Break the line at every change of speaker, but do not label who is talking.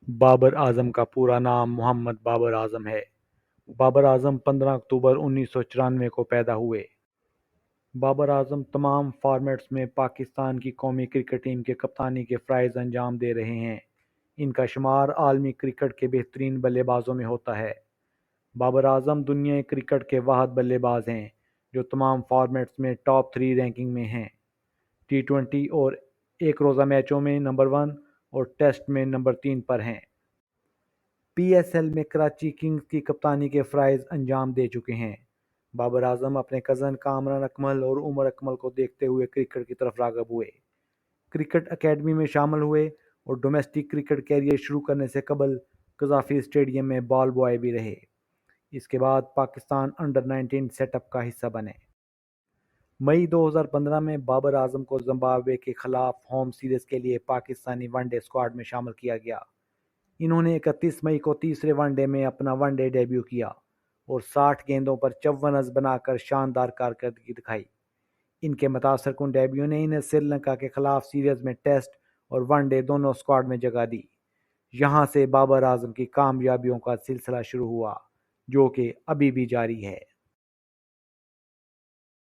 بابر اعظم کا پورا نام محمد بابر اعظم ہے۔ بابر اعظم 15 اکتوبر 1994 کو پیدا ہوئے۔ بابر اعظم تمام فارمیٹس میں پاکستان کی قومی کرکٹ ٹیم کے کپتانی کے فرائض انجام دے رہے ہیں۔ ان کا شمار عالمی کرکٹ کے بہترین بلے بازوں میں ہوتا ہے۔ بابر اعظم دنیا کرکٹ کے واحد بلے باز ہیں جو تمام فارمیٹس میں ٹاپ 3 رینکنگ میں ہیں۔ T20 اور ایک روزہ میچوں میں نمبر 1 اور ٹیسٹ میں نمبر 3 پر ہیں۔ PSL میں کراچی کنگز کی کپتانی کے فرائض انجام دے چکے ہیں۔ بابر اعظم اپنے کزن کامران اکمل اور عمر اکمل کو دیکھتے ہوئے کرکٹ کی طرف راغب ہوئے۔ کرکٹ اکیڈمی میں شامل ہوئے اور ڈومیسٹک کرکٹ کیریئر شروع کرنے سے قبل قذافی اسٹیڈیم میں بال بوائے بھی رہے۔ اس کے بعد پاکستان انڈر 19 سیٹ اپ کا حصہ بنے۔ مئی 2015 میں بابر اعظم کو زمبابوے کے خلاف ہوم سیریز کے لیے پاکستانی ون ڈے اسکواڈ میں شامل کیا گیا۔ انہوں نے 31 مئی کو تیسرے ون ڈے میں اپنا ون ڈے ڈیبیو کیا اور 60 گیندوں پر 54 رنز بنا کر شاندار کارکردگی دکھائی۔ ان کے متاثر کن ڈیبیو نے انہیں سری لنکا کے خلاف سیریز میں ٹیسٹ اور ون ڈے دونوں اسکواڈ میں جگہ دی۔ یہاں سے بابر اعظم کی کامیابیوں کا سلسلہ شروع ہوا جو کہ ابھی بھی جاری ہے۔